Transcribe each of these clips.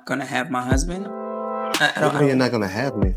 gonna have my husband. You're not gonna have me.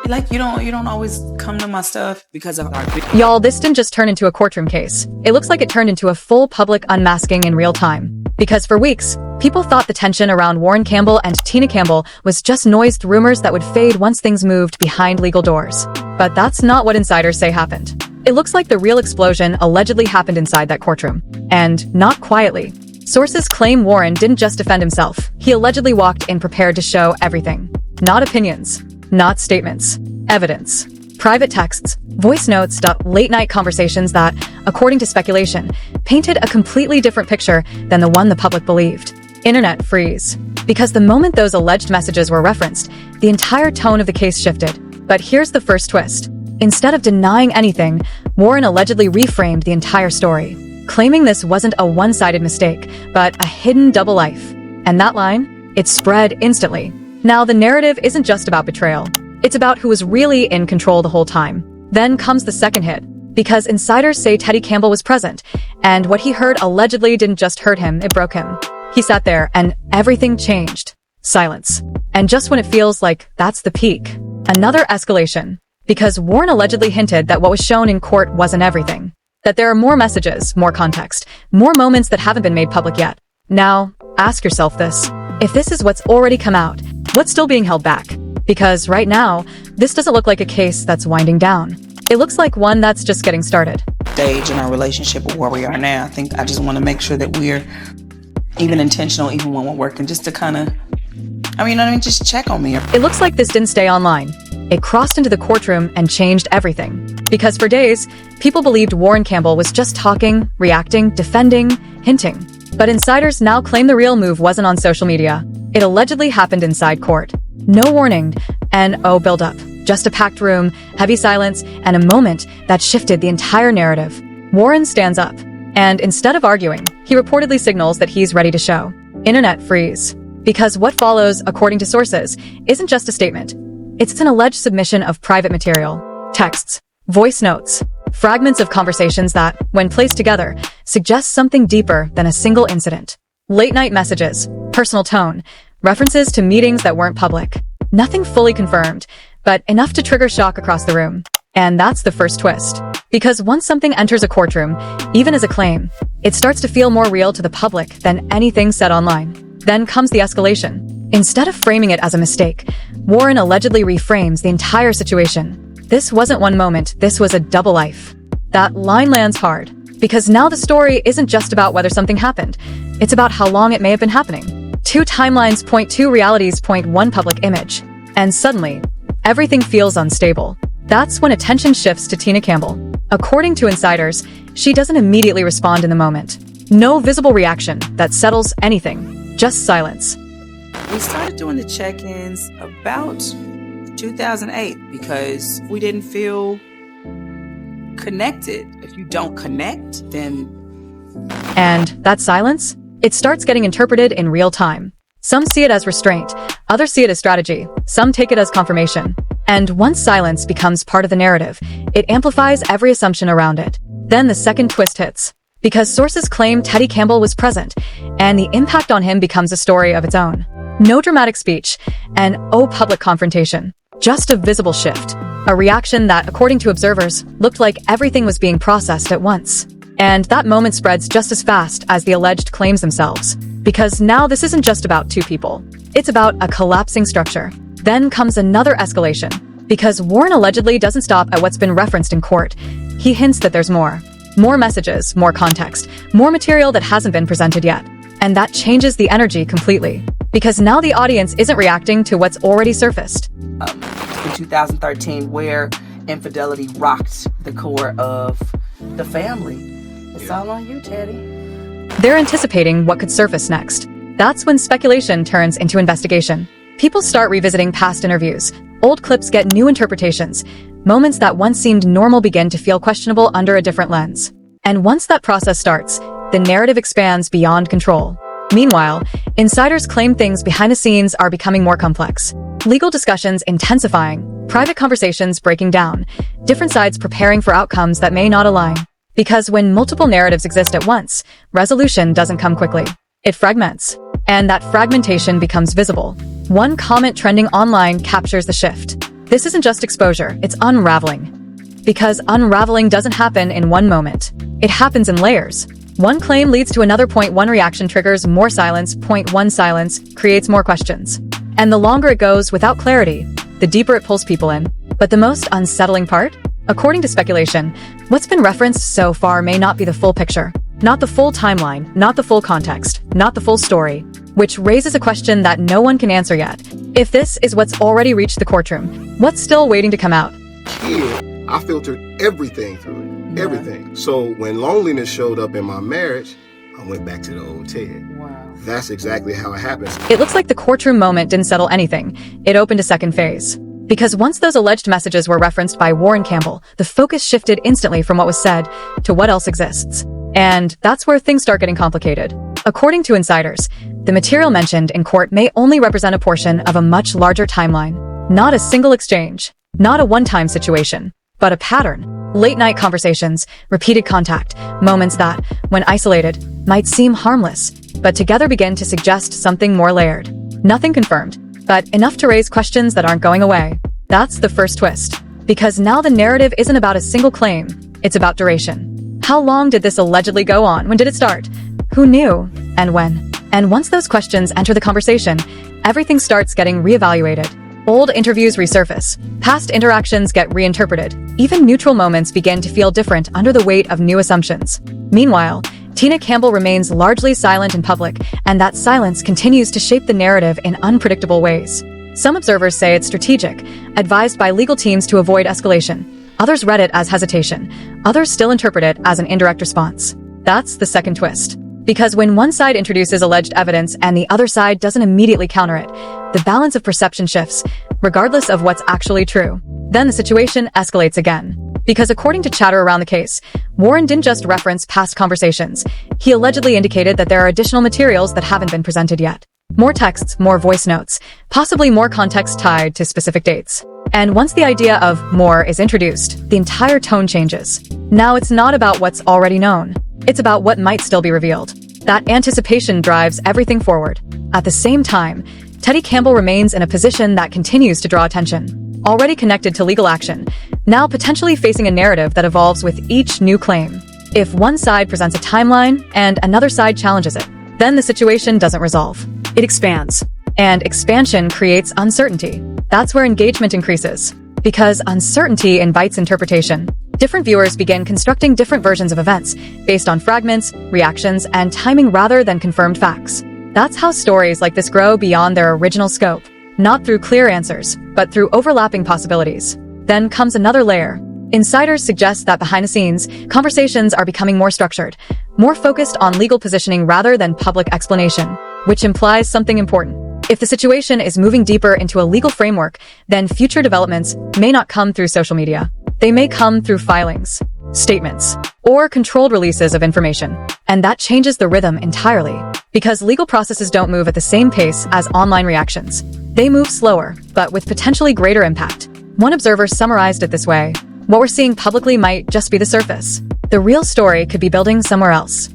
Like, you don't always come to my stuff because of our... Y'all, this didn't just turn into a courtroom case. It looks like it turned into a full public unmasking in real time. Because for weeks, people thought the tension around Warryn Campbell and Tina Campbell was just noised rumors that would fade once things moved behind legal doors. But that's not what insiders say happened. It looks like the real explosion allegedly happened inside that courtroom. And not quietly. Sources claim Warryn didn't just defend himself. He allegedly walked in prepared to show everything. Not opinions. Not statements. Evidence. Private texts, voice notes, late-night conversations that, according to speculation, painted a completely different picture than the one the public believed. Internet freeze. Because the moment those alleged messages were referenced, the entire tone of the case shifted. But here's the first twist. Instead of denying anything, Warryn allegedly reframed the entire story, claiming this wasn't a one-sided mistake, but a hidden double life. And that line? It spread instantly. Now, the narrative isn't just about betrayal. It's about who was really in control the whole time. Then comes the second hit, because insiders say Teddy Campbell was present, and what he heard allegedly didn't just hurt him, it broke him. He sat there, and everything changed. Silence. And just when it feels like that's the peak, another escalation. Because Warryn allegedly hinted that what was shown in court wasn't everything. That there are more messages, more context, more moments that haven't been made public yet. Now, ask yourself this. If this is what's already come out, what's still being held back? Because right now, this doesn't look like a case that's winding down. It looks like one that's just getting started. Stage in our relationship with where we are now. I think I just want to make sure that we're even intentional, even when we're working, just to kind of, just check on me. It looks like this didn't stay online. It crossed into the courtroom and changed everything. Because for days, people believed Warryn Campbell was just talking, reacting, defending, hinting. But insiders now claim the real move wasn't on social media. It allegedly happened inside court. No warning, and build-up. Just a packed room, heavy silence, and a moment that shifted the entire narrative. Warryn stands up, and instead of arguing, he reportedly signals that he's ready to show. Internet freeze. Because what follows, according to sources, isn't just a statement. It's an alleged submission of private material. Texts, voice notes, fragments of conversations that, when placed together, suggest something deeper than a single incident. Late-night messages, personal tone, references to meetings that weren't public. Nothing fully confirmed, but enough to trigger shock across the room. And that's the first twist. Because once something enters a courtroom, even as a claim, it starts to feel more real to the public than anything said online. Then comes the escalation. Instead of framing it as a mistake, Warryn allegedly reframes the entire situation. This wasn't one moment, this was a double life. That line lands hard, because now the story isn't just about whether something happened. It's about how long it may have been happening. Two timelines point two realities point one public image. And suddenly, everything feels unstable. That's when attention shifts to Tina Campbell. According to insiders, she doesn't immediately respond in the moment. No visible reaction that settles anything, just silence. We started doing the check-ins about 2008 because we didn't feel connected. If you don't connect, then... And that silence? It starts getting interpreted in real time. Some see it as restraint, others see it as strategy, some take it as confirmation. And once silence becomes part of the narrative, it amplifies every assumption around it. Then the second twist hits. Because sources claim Teddy Campbell was present, and the impact on him becomes a story of its own. No dramatic speech, and public confrontation. Just a visible shift. A reaction that, according to observers, looked like everything was being processed at once. And that moment spreads just as fast as the alleged claims themselves. Because now this isn't just about two people. It's about a collapsing structure. Then comes another escalation. Because Warryn allegedly doesn't stop at what's been referenced in court. He hints that there's more. More messages, more context, more material that hasn't been presented yet. And that changes the energy completely. Because now the audience isn't reacting to what's already surfaced. In 2013, where infidelity rocked the core of the family. It's all on you, Teddy. They're anticipating what could surface next. That's when speculation turns into investigation. People start revisiting past interviews. Old clips get new interpretations. Moments that once seemed normal begin to feel questionable under a different lens. And once that process starts, the narrative expands beyond control. Meanwhile, insiders claim things behind the scenes are becoming more complex. Legal discussions intensifying, private conversations breaking down, different sides preparing for outcomes that may not align. Because when multiple narratives exist at once, resolution doesn't come quickly. It fragments. and that fragmentation becomes visible. One comment trending online captures the shift. This isn't just exposure, it's unraveling. Because unraveling doesn't happen in one moment. It happens in layers. One claim leads to another. Point one reaction triggers more silence. Point one silence creates more questions. And the longer it goes without clarity, the deeper it pulls people in. But the most unsettling part? According to speculation, what's been referenced so far may not be the full picture. Not the full timeline, not the full context, not the full story, which raises a question that no one can answer yet. If this is what's already reached the courtroom, what's still waiting to come out? Here, I filtered everything through it, everything. So when loneliness showed up in my marriage, I went back to the old Ted. Wow. That's exactly how it happens. It looks like the courtroom moment didn't settle anything. It opened a second phase. Because once those alleged messages were referenced by Warryn Campbell, the focus shifted instantly from what was said to what else exists. And that's where things start getting complicated. According to insiders, the material mentioned in court may only represent a portion of a much larger timeline. Not a single exchange, not a one-time situation, but a pattern. Late-night conversations, repeated contact, moments that, when isolated, might seem harmless, but together begin to suggest something more layered. Nothing confirmed, but enough to raise questions that aren't going away. That's the first twist. Because now the narrative isn't about a single claim, it's about duration. How long did this allegedly go on? When did it start? Who knew? And when? And once those questions enter the conversation, everything starts getting reevaluated. Old interviews resurface. Past interactions get reinterpreted. Even neutral moments begin to feel different under the weight of new assumptions. Meanwhile, Tina Campbell remains largely silent in public, and that silence continues to shape the narrative in unpredictable ways. Some observers say it's strategic, advised by legal teams to avoid escalation. Others read it as hesitation. Others still interpret it as an indirect response. That's the second twist. Because when one side introduces alleged evidence and the other side doesn't immediately counter it, the balance of perception shifts, regardless of what's actually true. Then the situation escalates again. Because according to chatter around the case, Warryn didn't just reference past conversations. He allegedly indicated that there are additional materials that haven't been presented yet. More texts, more voice notes, possibly more context tied to specific dates. And once the idea of more is introduced, the entire tone changes. Now it's not about what's already known. It's about what might still be revealed. That anticipation drives everything forward. At the same time, Teddy Campbell remains in a position that continues to draw attention. Already connected to legal action, now potentially facing a narrative that evolves with each new claim. If one side presents a timeline and another side challenges it, then the situation doesn't resolve. It expands. And expansion creates uncertainty. That's where engagement increases. Because uncertainty invites interpretation. Different viewers begin constructing different versions of events based on fragments, reactions, and timing rather than confirmed facts. That's how stories like this grow beyond their original scope. Not through clear answers, but through overlapping possibilities. Then comes another layer. Insiders suggest that behind the scenes, conversations are becoming more structured, more focused on legal positioning rather than public explanation, which implies something important. If the situation is moving deeper into a legal framework, then future developments may not come through social media. They may come through filings, statements, or controlled releases of information. And that changes the rhythm entirely. Because legal processes don't move at the same pace as online reactions. They move slower, but with potentially greater impact. One observer summarized it this way: what we're seeing publicly might just be the surface. The real story could be building somewhere else.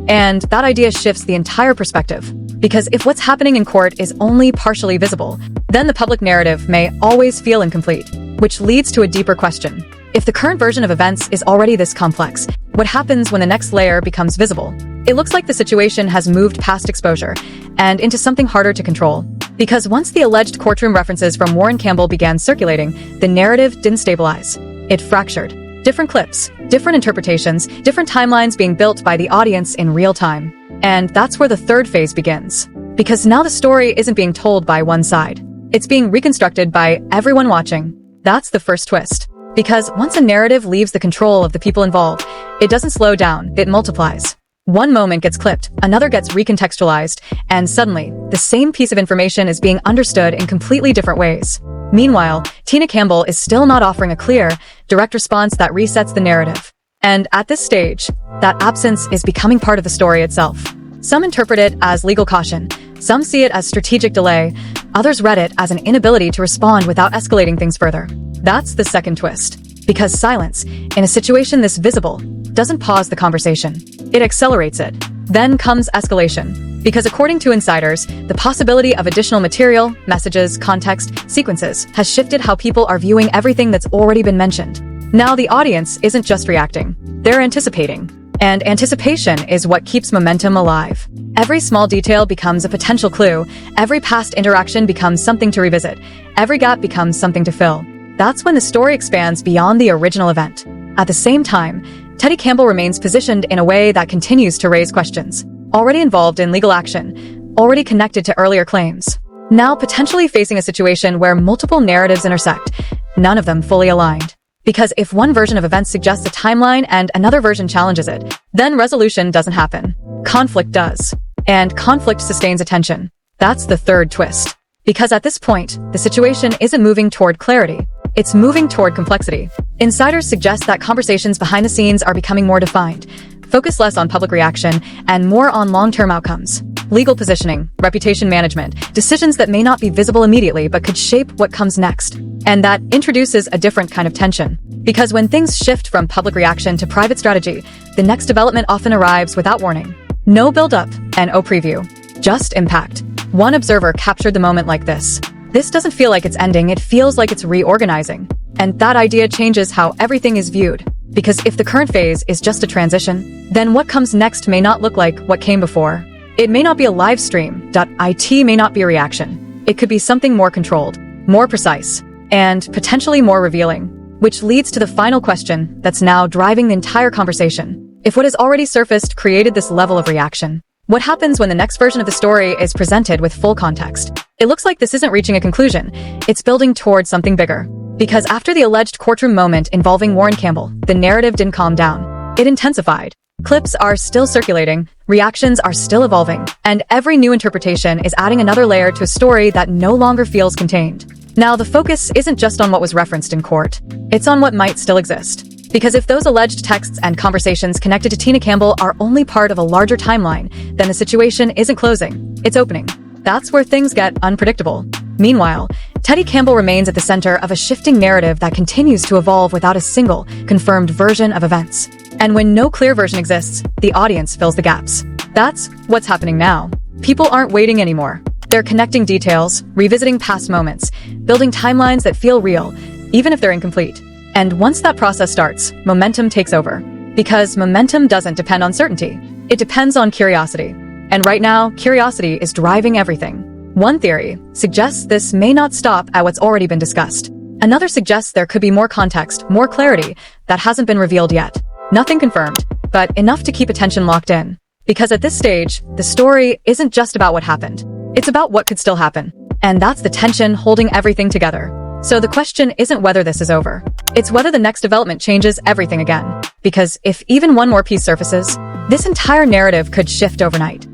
And that idea shifts the entire perspective. Because if what's happening in court is only partially visible, then the public narrative may always feel incomplete, which leads to a deeper question. If the current version of events is already this complex, what happens when the next layer becomes visible? It looks like the situation has moved past exposure and into something harder to control. Because once the alleged courtroom references from Warryn Campbell began circulating, the narrative didn't stabilize. It fractured. Different clips, different interpretations, different timelines being built by the audience in real time. And that's where the third phase begins. Because now the story isn't being told by one side. It's being reconstructed by everyone watching. That's the first twist. Because once a narrative leaves the control of the people involved, it doesn't slow down, it multiplies. One moment gets clipped, another gets recontextualized, and suddenly, the same piece of information is being understood in completely different ways. Meanwhile, Tina Campbell is still not offering a clear, direct response that resets the narrative. And at this stage, that absence is becoming part of the story itself. Some interpret it as legal caution, some see it as strategic delay, others read it as an inability to respond without escalating things further. That's the second twist. Because silence, in a situation this visible, doesn't pause the conversation. It accelerates it. Then comes escalation. Because according to insiders, the possibility of additional material, messages, context, sequences has shifted how people are viewing everything that's already been mentioned. Now the audience isn't just reacting, they're anticipating. And anticipation is what keeps momentum alive. Every small detail becomes a potential clue, every past interaction becomes something to revisit, every gap becomes something to fill. That's when the story expands beyond the original event. At the same time, Teddy Campbell remains positioned in a way that continues to raise questions. Already involved in legal action, already connected to earlier claims. Now potentially facing a situation where multiple narratives intersect, none of them fully aligned. Because if one version of events suggests a timeline and another version challenges it, then resolution doesn't happen. Conflict does. And conflict sustains attention. That's the third twist. Because at this point, the situation isn't moving toward clarity. It's moving toward complexity. Insiders suggest that conversations behind the scenes are becoming more defined, focus less on public reaction, and more on long-term outcomes. Legal positioning, reputation management, decisions that may not be visible immediately but could shape what comes next. And that introduces a different kind of tension. Because when things shift from public reaction to private strategy, the next development often arrives without warning. No build-up and no preview. Just impact. One observer captured the moment like this. This doesn't feel like it's ending, it feels like it's reorganizing. And that idea changes how everything is viewed. Because if the current phase is just a transition, then what comes next may not look like what came before. It may not be a live stream. It may not be a reaction. It could be something more controlled, more precise, and potentially more revealing. Which leads to the final question that's now driving the entire conversation. If what has already surfaced created this level of reaction, what happens when the next version of the story is presented with full context? It looks like this isn't reaching a conclusion. It's building towards something bigger. Because after the alleged courtroom moment involving Warryn Campbell, the narrative didn't calm down. It intensified. Clips are still circulating, reactions are still evolving, and every new interpretation is adding another layer to a story that no longer feels contained. Now, the focus isn't just on what was referenced in court. It's on what might still exist. Because if those alleged texts and conversations connected to Tina Campbell are only part of a larger timeline, then the situation isn't closing, it's opening. That's where things get unpredictable. Meanwhile, Teddy Campbell remains at the center of a shifting narrative that continues to evolve without a single, confirmed version of events. And when no clear version exists, the audience fills the gaps. That's what's happening now. People aren't waiting anymore. They're connecting details, revisiting past moments, building timelines that feel real, even if they're incomplete. And once that process starts, momentum takes over. Because momentum doesn't depend on certainty. It depends on curiosity. And right now, curiosity is driving everything. One theory suggests this may not stop at what's already been discussed. Another suggests there could be more context, more clarity, that hasn't been revealed yet. Nothing confirmed, but enough to keep attention locked in. Because at this stage, the story isn't just about what happened. It's about what could still happen. And that's the tension holding everything together. So the question isn't whether this is over. It's whether the next development changes everything again. Because if even one more piece surfaces, this entire narrative could shift overnight.